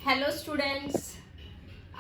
Hello students,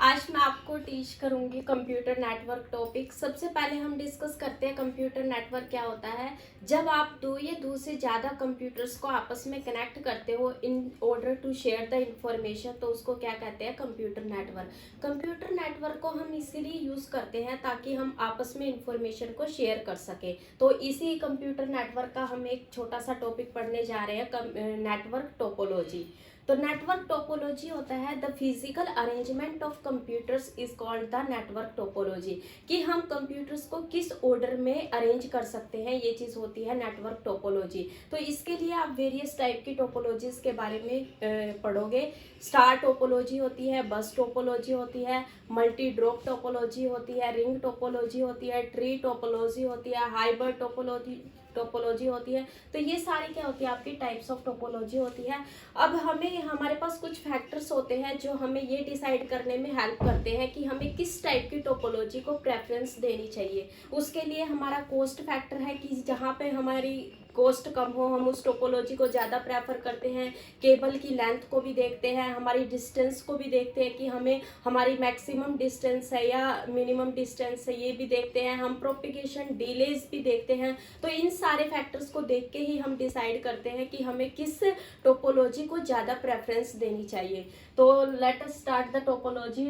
आज मैं आपको टीच करूंगी कंप्यूटर नेटवर्क टॉपिक। सबसे पहले हम डिस्कस करते हैं कंप्यूटर नेटवर्क क्या होता है। जब आप दो या दो से ज़्यादा कंप्यूटर्स को आपस में कनेक्ट करते हो in order to share the information, तो उसको क्या कहते हैं, कंप्यूटर नेटवर्क। कंप्यूटर नेटवर्क को हम इसीलिए यूज़ करते हैं ताकि हम आपस में इंफॉर्मेशन को शेयर कर सकें। तो इसी कंप्यूटर नेटवर्क का हम एक छोटा सा टॉपिक पढ़ने जा रहे हैं, नेटवर्क टोपोलॉजी। तो नेटवर्क टोपोलॉजी होता है the physical arrangement of computers is called the network topology, कि हम कंप्यूटर्स को किस ऑर्डर में अरेंज कर सकते हैं, ये चीज़ होती है नेटवर्क टोपोलॉजी। तो इसके लिए आप वेरियस टाइप की टोपोलॉजीज के बारे में पढ़ोगे। स्टार टोपोलॉजी होती है, बस टोपोलॉजी होती है, मल्टी ड्रॉप टोपोलॉजी होती है, रिंग टोपोलॉजी होती है, ट्री टोपोलॉजी होती है, हाइब्रिड टोपोलॉजी होती है। तो ये सारी क्या होती है, आपकी टाइप्स ऑफ टोपोलॉजी होती है। अब हमारे पास कुछ फैक्टर्स होते हैं जो हमें ये डिसाइड करने में हेल्प करते हैं कि हमें किस टाइप की टोपोलॉजी को प्रेफरेंस देनी चाहिए। उसके लिए हमारा कॉस्ट फैक्टर है कि जहाँ पे हमारी कॉस्ट कम हो हम उस टोपोलॉजी को ज़्यादा प्रेफर करते हैं। केबल की लेंथ को भी देखते हैं, हमारी डिस्टेंस को भी देखते हैं कि हमें हमारी मैक्सिमम डिस्टेंस है या मिनिमम डिस्टेंस है, ये भी देखते हैं। हम प्रोपिगेशन डिलेज भी देखते हैं। तो इन सारे फैक्टर्स को देख के ही हम डिसाइड करते हैं कि हमें किस टोपोलॉजी को ज़्यादा प्रेफरेंस देनी चाहिए। तो let us start the topology.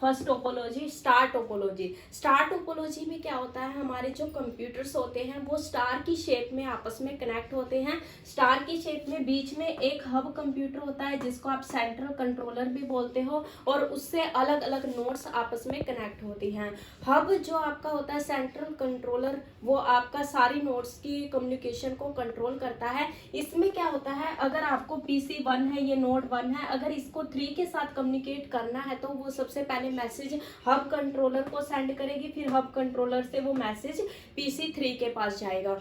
First topology, star topology. Star topology में क्या होता है, हमारे जो कंप्यूटर्स होते हैं वो स्टार की शेप में आपस में कनेक्ट होते हैं। स्टार की शेप में बीच में एक हब कंप्यूटर होता है जिसको आप सेंट्रल कंट्रोलर भी बोलते हो, और उससे अलग अलग नोड्स आपस में कनेक्ट होती हैं। हब जो आपका होता है सेंट्रल कंट्रोलर, वो आपका सारी नोड्स की कम्युनिकेशन को कंट्रोल करता है। इसमें क्या होता है, अगर आपको PC1 है, ये नोड 1 है, अगर इसको 3 के साथ कम्युनिकेट करना है तो वो सबसे पहले मैसेज हब कंट्रोलर को सेंड करेगी, फिर हब कंट्रोलर से वो मैसेज PC3 के पास जाएगा।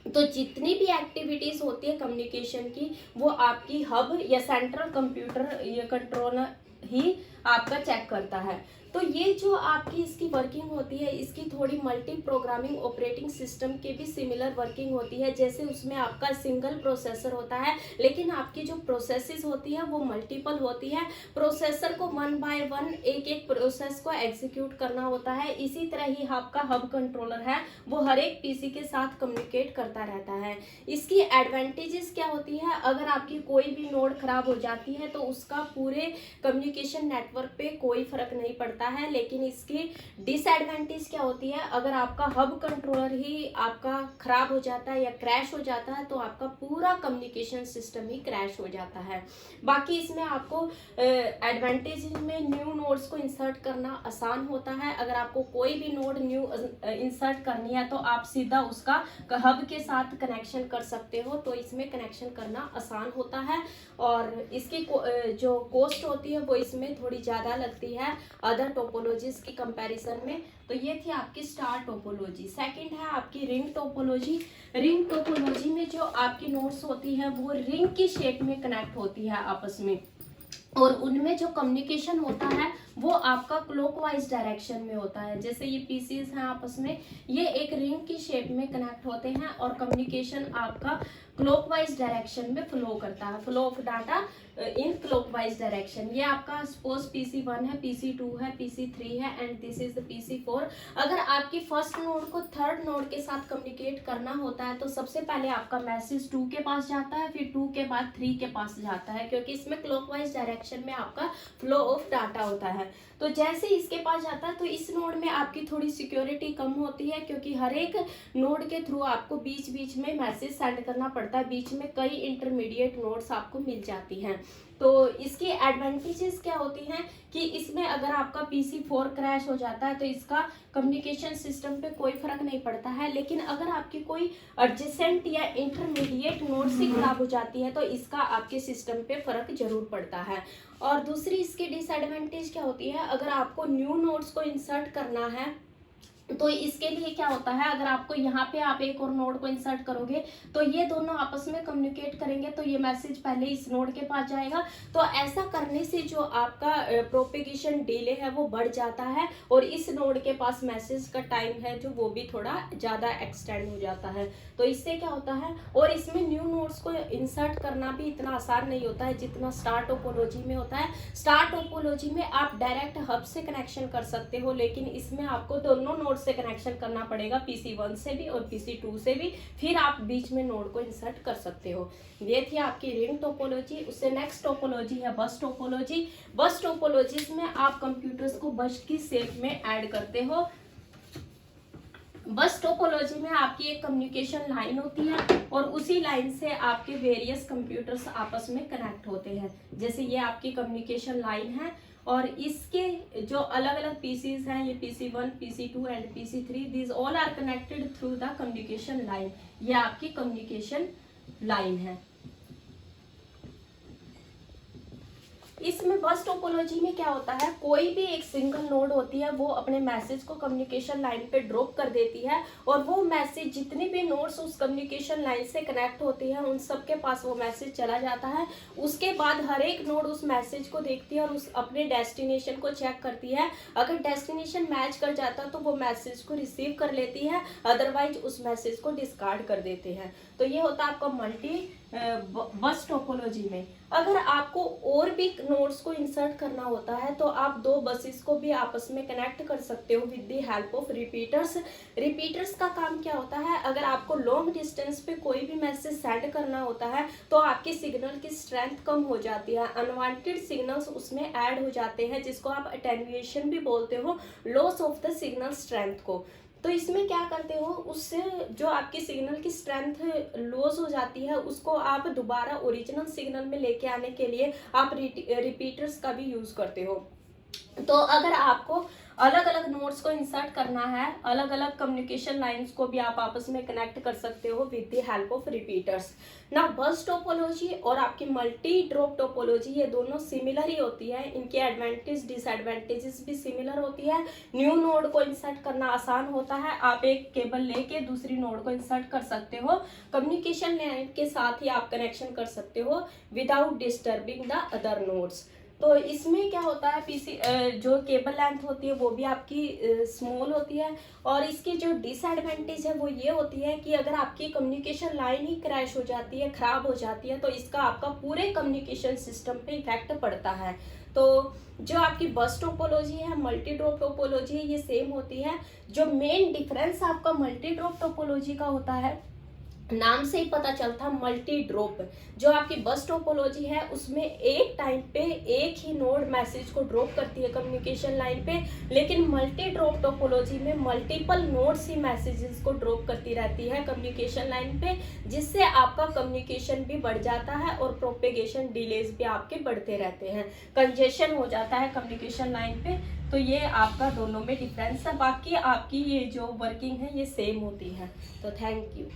तो जितनी भी एक्टिविटीज होती है कम्युनिकेशन की, वो आपकी हब या सेंट्रल कंप्यूटर या कंट्रोलर ही आपका चेक करता है। तो ये जो आपकी इसकी वर्किंग होती है, इसकी थोड़ी मल्टी प्रोग्रामिंग ऑपरेटिंग सिस्टम के भी सिमिलर वर्किंग होती है। जैसे उसमें आपका सिंगल प्रोसेसर होता है, लेकिन आपकी जो प्रोसेसेस होती है वो मल्टीपल होती है। प्रोसेसर को 1 बाय 1 एक एक प्रोसेस को एग्जीक्यूट करना होता है। इसी तरह ही आपका हब कंट्रोलर है, वो हर एक PC के साथ कम्युनिकेट करता रहता है। इसकी एडवांटेजेस क्या होती है, अगर आपकी कोई भी नोड खराब हो जाती है तो उसका पूरे कम्युनिकेशन नेटवर्क पे कोई फर्क नहीं पड़ता है। लेकिन इसकी डिसएडवांटेज क्या होती है, अगर आपका हब कंट्रोलर ही आपका खराब हो जाता है या क्रैश हो जाता है तो आपका पूरा कम्युनिकेशन सिस्टम ही क्रैश हो जाता है। बाकी इसमें आपको एडवांटेज में न्यू नोड्स को इंसर्ट करना आसान होता है। अगर आपको कोई भी नोड न्यू इंसर्ट करनी है तो आप सीधा उसका हब के साथ कनेक्शन कर सकते हो, तो इसमें कनेक्शन करना आसान होता है। और इसकी जो कॉस्ट होती है वो इसमें थोड़ी ज़्यादा लगती है अदर टोपोलॉजीज की कंपैरिजन में। तो ये थी आपकी स्टार टोपोलॉजी। सेकंड है आपकी रिंग टोपोलॉजी। रिंग टोपोलॉजी में जो आपकी नोड्स होती है वो रिंग की शेप में कनेक्ट होती है आपस में, और उनमें जो कम्युनिकेशन होता है वो आपका क्लॉकवाइज डायरेक्शन में होता है। जैसे ये पीसीज हैं आपस में, ये एक रिंग की शेप में कनेक्ट होते हैं और कम्युनिकेशन आपका क्लॉकवाइज डायरेक्शन में फ्लो करता है, flow of data in clockwise direction. ये आपका सपोज PC1 है, PC2 है, PC3 है and this is the PC4। अगर आपकी फर्स्ट नोड को थर्ड नोड के साथ कम्युनिकेट करना होता है तो सबसे पहले आपका मैसेज 2 के पास जाता है, फिर 2 के बाद 3 के पास जाता है, क्योंकि इसमें क्लॉकवाइज डायरेक्शन में आपका फ्लो ऑफ डाटा होता है। तो जैसे इसके पास जाता है तो इस नोड में आपकी थोड़ी सिक्योरिटी कम होती है, क्योंकि हर एक नोड के थ्रू आपको बीच बीच में मैसेज सेंड करना पड़ता है, बीच में कई इंटरमीडिएट नोड्स आपको मिल जाती हैं। तो इसकी एडवांटेजेस क्या होती हैं कि इसमें अगर आपका PC4 क्रैश हो जाता है तो इसका कम्युनिकेशन सिस्टम पे कोई फर्क नहीं पड़ता है, लेकिन अगर आपकी कोई एडजेसेंट या इंटरमीडिएट नोड से खराब हो जाती है तो इसका आपके सिस्टम पे फर्क जरूर पड़ता है। और दूसरी इसकी डिसएडवांटेज क्या होती है, अगर आपको न्यू नोड्स को इंसर्ट करना है तो इसके लिए क्या होता है, अगर आपको यहाँ पे आप एक और नोड को इंसर्ट करोगे तो ये दोनों आपस में कम्युनिकेट करेंगे, तो ये मैसेज पहले इस नोड के पास जाएगा। तो ऐसा करने से जो आपका प्रोपेगेशन डिले है वो बढ़ जाता है और इस नोड के पास मैसेज का टाइम है जो वो भी थोड़ा ज़्यादा एक्सटेंड हो जाता है। तो इससे क्या होता है, और इसमें न्यू नोड्स को इंसर्ट करना भी इतना आसान नहीं होता है जितना स्टार टोपोलॉजी में होता है। स्टार टोपोलॉजी में आप डायरेक्ट हब से कनेक्शन कर सकते हो, लेकिन इसमें आपको दोनों नोड से कनेक्शन करना पड़ेगा, PC1 से भी और PC2 से भी, फिर आप बीच में नोड को इंसर्ट कर सकते हो। ये थी आपकी रिंग टोपोलॉजी। उससे नेक्स्ट टोपोलॉजी है बस टोपोलॉजी। बस टोपोलॉजी में आप कंप्यूटर्स को बस की शेप में ऐड करते हो। बस टोपोलॉजी में आपकी एक कम्युनिकेशन लाइन होती है और उसी लाइन से आपके वेरियस कंप्यूटर्स आपस में कनेक्ट होते हैं। जैसे ये आपकी कम्युनिकेशन लाइन है और इसके जो अलग अलग पीसीज हैं, ये PC1, PC2 and PC3, these all are connected through the communication line. ये आपकी कम्युनिकेशन लाइन है। इसमें बस टोपोलॉजी में क्या होता है, कोई भी एक सिंगल नोड होती है वो अपने मैसेज को कम्युनिकेशन लाइन पे ड्रॉप कर देती है और वो मैसेज जितने भी नोड्स उस कम्युनिकेशन लाइन से कनेक्ट होती हैं उन सबके पास वो मैसेज चला जाता है। उसके बाद हर एक नोड उस मैसेज को देखती है और उस अपने डेस्टिनेशन को चेक करती है। अगर डेस्टिनेशन मैच कर जाता है तो वो मैसेज को रिसीव कर लेती है, अदरवाइज उस मैसेज को डिस्कार्ड कर देते हैं। तो ये होता है आपका मल्टी बस टोपोलॉजी में। अगर आपको और भी नोड्स को इंसर्ट करना होता है तो आप दो बसेस को भी आपस में कनेक्ट कर सकते हो with the help of repeaters. Repeaters का काम क्या होता है, अगर आपको लॉन्ग डिस्टेंस पे कोई भी मैसेज सेंड करना होता है तो आपके सिग्नल की स्ट्रेंथ कम हो जाती है, अनवांटेड सिग्नल्स उसमें ऐड हो जाते हैं, जिसको आप अटेन्युएशन भी बोलते हो, loss of the signal strength को। तो इसमें क्या करते हो, उससे जो आपकी सिग्नल की स्ट्रेंथ लॉस हो जाती है उसको आप दोबारा ओरिजिनल सिग्नल में लेके आने के लिए आप रिपीटर्स का भी यूज करते हो। तो अगर आपको अलग अलग नोड्स को इंसर्ट करना है, अलग अलग कम्युनिकेशन लाइंस को भी आप आपस में कनेक्ट कर सकते हो with the help of repeaters. ना बस टोपोलॉजी और आपकी मल्टी ड्रॉप टोपोलॉजी ये दोनों सिमिलर ही होती है, इनके एडवांटेज डिसएडवांटेजेस भी सिमिलर होती है। न्यू नोड को इंसर्ट करना आसान होता है, आप एक केबल लेके दूसरी नोड को इंसर्ट कर सकते हो, कम्युनिकेशन लाइन के साथ ही आप कनेक्शन कर सकते हो without disturbing the other nodes. तो इसमें क्या होता है, जो केबल लेंथ होती है वो भी आपकी स्मॉल होती है और इसकी जो डिसएडवांटेज है वो ये होती है कि अगर आपकी कम्युनिकेशन लाइन ही क्रैश हो जाती है, खराब हो जाती है, तो इसका आपका पूरे कम्युनिकेशन सिस्टम पे इफेक्ट पड़ता है। तो जो आपकी बस टोपोलॉजी है, मल्टी ड्रॉप टोपोलॉजी है, ये सेम होती है। जो मेन डिफरेंस आपका मल्टी ड्रॉप टोपोलॉजी का होता है, नाम से ही पता चलता मल्टी ड्रॉप। जो आपकी बस टोपोलॉजी है उसमें एक टाइम पे एक ही नोड मैसेज को ड्रॉप करती है कम्युनिकेशन लाइन पे, लेकिन मल्टी ड्रॉप टोपोलॉजी में मल्टीपल नोड्स ही मैसेजेस को ड्रॉप करती रहती है कम्युनिकेशन लाइन पे, जिससे आपका कम्युनिकेशन भी बढ़ जाता है और प्रोपेगेशन डिलेज भी आपके बढ़ते रहते हैं, कंजेशन हो जाता है कम्युनिकेशन लाइन पे। तो ये आपका दोनों में डिफरेंस है, बाकी आपकी ये जो वर्किंग है ये सेम होती है। तो थैंक यू।